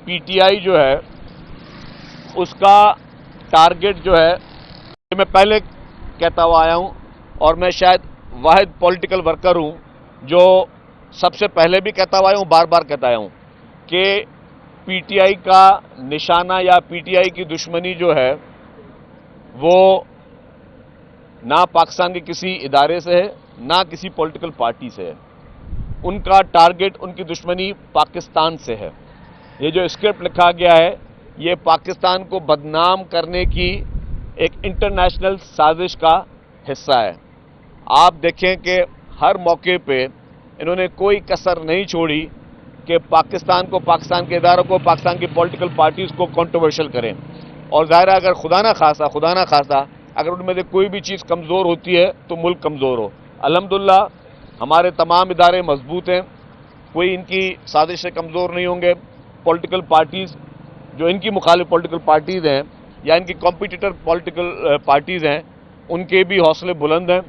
P T I جو ہے اس کا ٹارگٹ جو ہے، میں پہلے کہتا ہوا آیا ہوں اور میں شاید واحد پولیٹیکل ورکر ہوں جو سب سے پہلے بھی کہتا ہوا آیا ہوں، بار بار کہتا آیا ہوں کہ پی ٹی آئی کا نشانہ یا پی ٹی آئی کی دشمنی جو ہے وہ نہ پاکستان کے کسی ادارے سے ہے نہ کسی پولیٹیکل پارٹی سے ہے. ان کا ٹارگٹ، ان کی دشمنی پاکستان سے ہے. یہ جو اسکرپٹ لکھا گیا ہے یہ پاکستان کو بدنام کرنے کی ایک انٹرنیشنل سازش کا حصہ ہے. آپ دیکھیں کہ ہر موقع پہ انہوں نے کوئی کسر نہیں چھوڑی کہ پاکستان کو، پاکستان کے اداروں کو، پاکستان کی پولیٹیکل پارٹیز کو کنٹروورشل کریں. اور ظاہر ہے اگر خدا نہ خواستہ اگر ان میں سے کوئی بھی چیز کمزور ہوتی ہے تو ملک کمزور ہو. الحمدللہ ہمارے تمام ادارے مضبوط ہیں، کوئی ان کی سازش سے کمزور نہیں ہوں گے. پولیٹیکل پارٹیز جو ان کی مخالف پولیٹیکل پارٹیز ہیں یا ان کی کمپیٹیٹر پولیٹیکل پارٹیز ہیں ان کے بھی حوصلے بلند ہیں،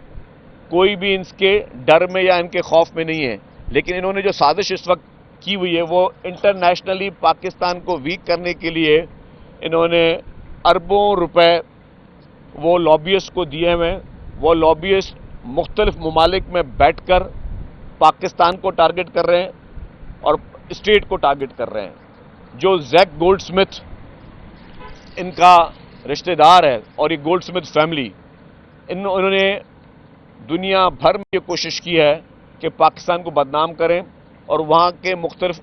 کوئی بھی ان کے ڈر میں یا ان کے خوف میں نہیں ہے. لیکن انہوں نے جو سازش اس وقت کی ہوئی ہے وہ انٹرنیشنلی پاکستان کو ویک کرنے کے لیے انہوں نے اربوں روپے وہ لابیسٹ کو دیے ہوئے. وہ لابیسٹ مختلف ممالک میں بیٹھ کر پاکستان کو ٹارگٹ کر رہے ہیں اور اسٹیٹ کو ٹارگٹ کر رہے ہیں. جو زیک گولڈ سمتھ ان کا رشتہ دار ہے اور یہ گولڈ سمتھ فیملی، انہوں نے دنیا بھر میں یہ کوشش کی ہے کہ پاکستان کو بدنام کریں اور وہاں کے مختلف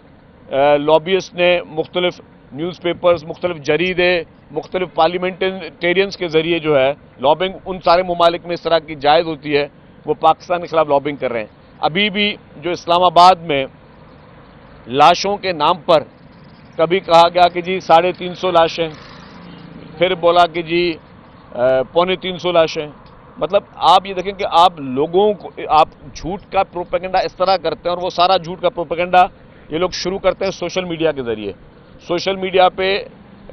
لابیسٹ نے مختلف نیوز پیپرز، مختلف جریدے، مختلف پارلیمنٹیرینز کے ذریعے جو ہے لابنگ ان سارے ممالک میں اس طرح کی جائز ہوتی ہے وہ پاکستان کے خلاف لابنگ کر رہے ہیں. ابھی بھی جو اسلام آباد میں لاشوں کے نام پر کبھی کہا گیا کہ جی 350 لاشیں، پھر بولا کہ جی 250 لاشیں. مطلب آپ یہ دیکھیں کہ آپ لوگوں کو آپ جھوٹ کا پروپیگنڈا اس طرح کرتے ہیں اور وہ سارا جھوٹ کا پروپیگنڈا یہ لوگ شروع کرتے ہیں سوشل میڈیا کے ذریعے. سوشل میڈیا پہ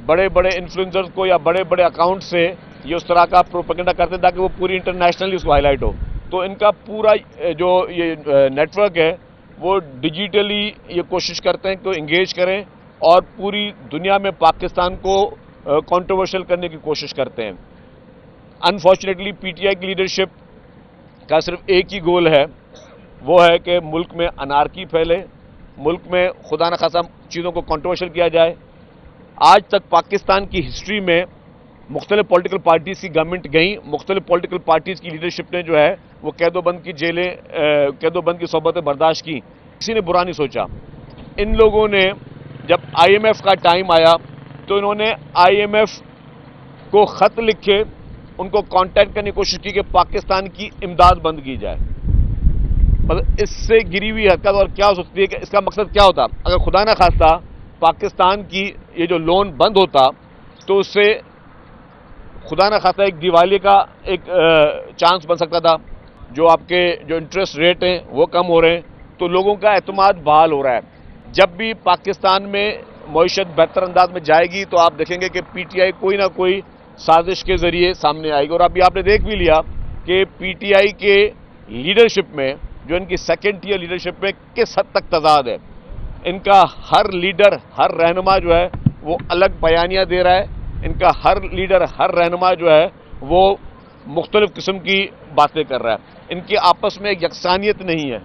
بڑے بڑے انفلوئنسرز کو یا بڑے بڑے اکاؤنٹ سے یہ اس طرح کا پروپیگنڈا کرتے ہیں تاکہ وہ پوری انٹرنیشنلی اس کو ہائی لائٹ ہو. تو ان کا پورا جو یہ نیٹ ورک ہے وہ ڈیجیٹلی یہ کوشش کرتے ہیں کہ انگیج کریں اور پوری دنیا میں پاکستان کو کنٹروورشل کرنے کی کوشش کرتے ہیں. انفارچونیٹلی پی ٹی آئی کی لیڈرشپ کا صرف ایک ہی گول ہے، وہ ہے کہ ملک میں انارکی پھیلے، ملک میں خدا نخواستہ چیزوں کو کنٹروورشل کیا جائے. آج تک پاکستان کی ہسٹری میں مختلف پولیٹیکل پارٹیز کی گورنمنٹ گئیں، مختلف پولیٹیکل پارٹیز کی لیڈرشپ نے جو ہے وہ قید و بند کی جیلیں، قید و بند کی صحبتیں برداشت کی، کسی نے برا نہیں سوچا. ان لوگوں نے جب آئی ایم ایف کا ٹائم آیا تو انہوں نے آئی ایم ایف کو خط لکھے، ان کو کانٹیکٹ کرنے کی کوشش کی کہ پاکستان کی امداد بند کی جائے. مطلب اس سے گری ہوئی حرکت اور کیا ہو سکتی ہے کہ اس کا مقصد کیا ہوتا؟ اگر خدا نہ خواستہ پاکستان کی یہ جو لون بند ہوتا تو اس سے خدا نہ خواستہ ایک دیوالیے کا ایک چانس بن سکتا تھا. جو آپ کے جو انٹرسٹ ریٹ ہیں وہ کم ہو رہے ہیں تو لوگوں کا اعتماد بحال ہو رہا ہے. جب بھی پاکستان میں معیشت بہتر انداز میں جائے گی تو آپ دیکھیں گے کہ پی ٹی آئی کوئی نہ کوئی سازش کے ذریعے سامنے آئے گی. اور ابھی آپ نے دیکھ بھی لیا کہ پی ٹی آئی کے لیڈرشپ میں جو ان کی سیکنڈ ٹیئر لیڈرشپ میں کس حد تک تضاد ہے. ان کا ہر لیڈر، ہر رہنما جو ہے وہ الگ بیانیہ دے رہا ہے. ان کا ہر لیڈر، ہر رہنما جو ہے وہ مختلف قسم کی باتیں کر رہا ہے. ان کی آپس میں ایک یکسانیت نہیں ہے.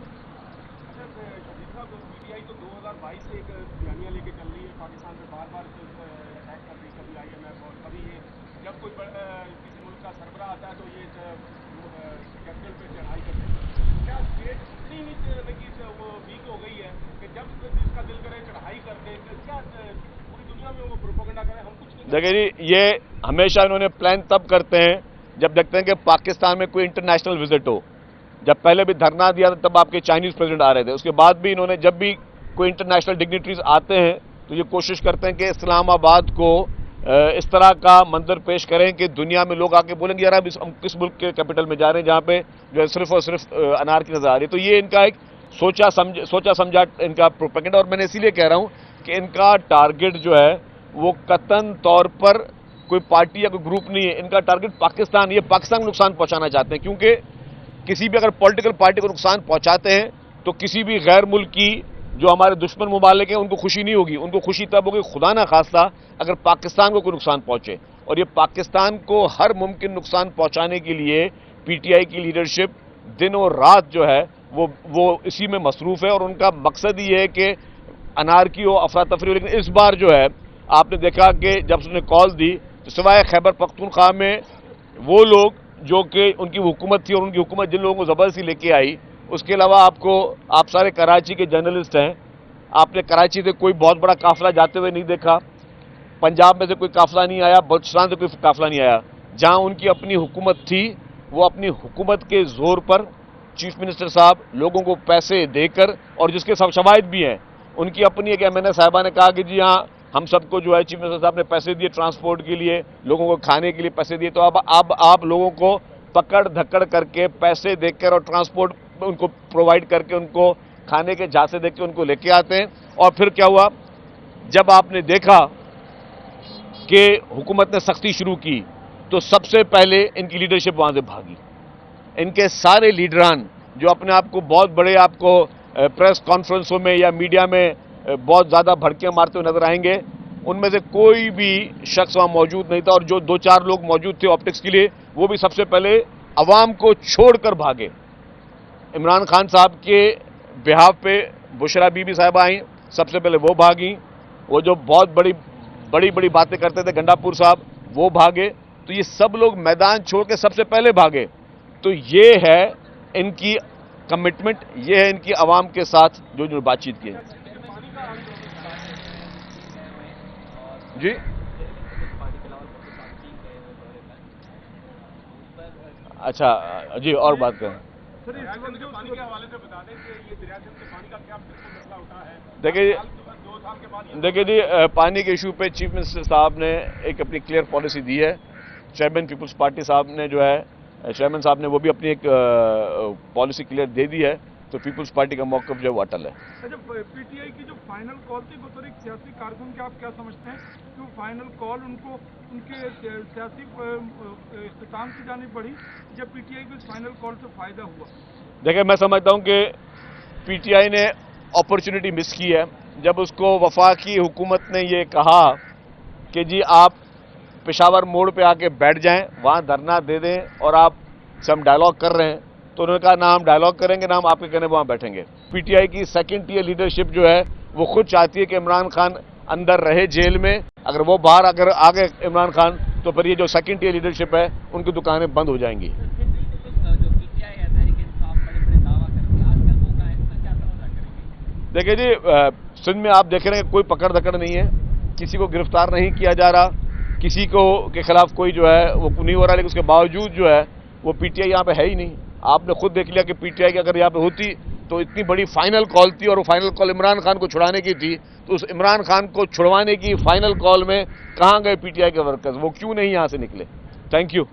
دیکھیں جی یہ ہمیشہ انہوں نے پلان تب کرتے ہیں جب دیکھتے ہیں کہ پاکستان میں کوئی انٹرنیشنل وزٹ ہو. جب پہلے بھی دھرنا دیا تھا تب آپ کے چائنیز پریزیڈنٹ آ رہے تھے. اس کے بعد بھی انہوں نے جب بھی کوئی انٹرنیشنل ڈگنیٹریز آتے ہیں تو یہ کوشش کرتے ہیں کہ اسلام آباد کو اس طرح کا منظر پیش کریں کہ دنیا میں لوگ آ کے بولیں گے یار اب ہم کس ملک کے کیپٹل میں جا رہے ہیں جہاں پہ جو ہے صرف اور صرف انار کی نظر آ رہی ہے. تو یہ ان کا ایک سوچا سمجھا ان کا پروپیگنڈا. اور میں نے اسی لیے کہہ رہا ہوں کہ ان کا ٹارگٹ جو ہے وہ قطعاً طور پر کوئی پارٹی یا کوئی گروپ نہیں ہے. ان کا ٹارگٹ پاکستان، یہ پاکستان کو نقصان پہنچانا چاہتے ہیں. کیونکہ کسی بھی اگر پولیٹیکل پارٹی کو نقصان پہنچاتے ہیں تو کسی بھی غیر ملک کی جو ہمارے دشمن ممالک ہیں ان کو خوشی نہیں ہوگی. ان کو خوشی تب ہوگی خدا نہ خواستہ اگر پاکستان کو کوئی نقصان پہنچے. اور یہ پاکستان کو ہر ممکن نقصان پہنچانے کے لیے پی ٹی آئی کی لیڈرشپ دن اور رات جو ہے وہ اسی میں مصروف ہے, اور ان کا مقصد یہ ہے کہ انارکی ہو, افراتفری ہو. لیکن اس بار جو ہے آپ نے دیکھا کہ جب اس نے کال دی تو سوائے خیبر پختونخوا میں وہ لوگ جو کہ ان کی حکومت تھی اور ان کی حکومت جن لوگوں کو زبردستی لے کے آئی, اس کے علاوہ آپ سارے کراچی کے جرنلسٹ ہیں, آپ نے کراچی سے کوئی بہت بڑا قافلہ جاتے ہوئے نہیں دیکھا, پنجاب میں سے کوئی قافلہ نہیں آیا, بلوچستان سے کوئی قافلہ نہیں آیا. جہاں ان کی اپنی حکومت تھی وہ اپنی حکومت کے زور پر چیف منسٹر صاحب لوگوں کو پیسے دے کر, اور جس کے سب شواہد بھی ہیں, ان کی اپنی ایک MNA صاحبہ نے کہا کہ جی ہاں ہم سب کو جو ہے چیف منسٹر صاحب نے پیسے دیے ٹرانسپورٹ کے لیے, لوگوں کو کھانے کے لیے پیسے دیے. تو اب آپ لوگوں کو پکڑ دھکڑ کر کے پیسے دے کر اور ٹرانسپورٹ ان کو پرووائڈ کر کے ان کو کھانے کے جھانسے دے کے ان کو لے کے آتے ہیں. اور پھر کیا ہوا, جب آپ نے دیکھا کہ حکومت نے سختی شروع کی تو سب سے پہلے ان کی لیڈرشپ وہاں سے بھاگی. ان کے سارے لیڈران جو اپنے آپ کو بہت بڑے آپ کو پریس کانفرنسوں میں یا میڈیا میں بہت زیادہ بھڑکیاں مارتے ہوئے نظر آئیں گے, ان میں سے کوئی بھی شخص وہاں موجود نہیں تھا. اور جو 2-4 لوگ موجود تھے آپٹکس کے لیے وہ بھی سب سے پہلے عوام کو چھوڑ کر بھاگے. عمران خان صاحب کے بہاف پہ بشرا بی بی صاحبہ آئیں, سب سے پہلے وہ بھاگیں. وہ جو بہت بڑی باتیں کرتے تھے گنڈا پور صاحب وہ بھاگے. تو یہ سب لوگ میدان چھوڑ کے سب سے پہلے بھاگے. تو یہ ہے ان کی کمٹمنٹ, یہ ہے ان کی عوام کے ساتھ جو بات چیت کی. جی اچھا جی اور بات کریں. دیکھیے جی پانی کے ایشو پہ چیف منسٹر صاحب نے ایک اپنی کلیئر پالیسی دی ہے. چیئرمین پیپلز پارٹی صاحب نے جو ہے چیئرمین صاحب نے وہ بھی اپنی ایک پالیسی کلیئر دے دی ہے. تو پیپلز پارٹی کا موقف جو ہے وہ اٹل ہے. اچھا پی ٹی آئی کی جو فائنل کال تھی بطور ایک سیاسی کارکن کے آپ کیا سمجھتے ہیں کہ وہ فائنل کال ان کو ان کے سیاسی اختتام کی جانب بڑھی یا پی ٹی آئی کو اس فائنل کال سے فائدہ ہوا؟ دیکھیں میں سمجھتا ہوں کہ پی ٹی آئی نے اپرچونٹی مس کی ہے. جب اس کو وفاقی حکومت نے یہ کہا کہ جی آپ پشاور موڑ پہ آ کے بیٹھ جائیں, وہاں دھرنا دے دیں اور آپ سے ہم ڈائلاگ کر رہے ہیں, تو انہوں نے کہا نہ ہم ڈائلاگ کریں گے نہ ہم آپ کے کہنے وہاں بیٹھیں گے. پی ٹی آئی کی سیکنڈ ٹیئر لیڈرشپ جو ہے وہ خود چاہتی ہے کہ عمران خان اندر رہے جیل میں. اگر وہ باہر اگر آگے عمران خان تو پھر یہ جو سیکنڈ ٹیئر لیڈرشپ ہے ان کی دکانیں بند ہو جائیں گی. دیکھیں جی سندھ میں آپ دیکھ رہے ہیں کوئی پکڑ دکڑ نہیں ہے, کسی کو گرفتار نہیں کیا جا رہا, کسی کو کے خلاف کوئی جو ہے وہ نہیں ہو رہا. لیکن اس کے باوجود جو ہے وہ پی ٹی آئی یہاں پہ ہے ہی نہیں. آپ نے خود دیکھ لیا کہ پی ٹی آئی کی اگر یہاں پہ ہوتی تو اتنی بڑی فائنل کال تھی, اور وہ فائنل کال عمران خان کو چھڑانے کی تھی. تو اس عمران خان کو چھڑوانے کی فائنل کال میں کہاں گئے پی ٹی آئی کے ورکرز, وہ کیوں نہیں یہاں سے نکلے؟ Thank you.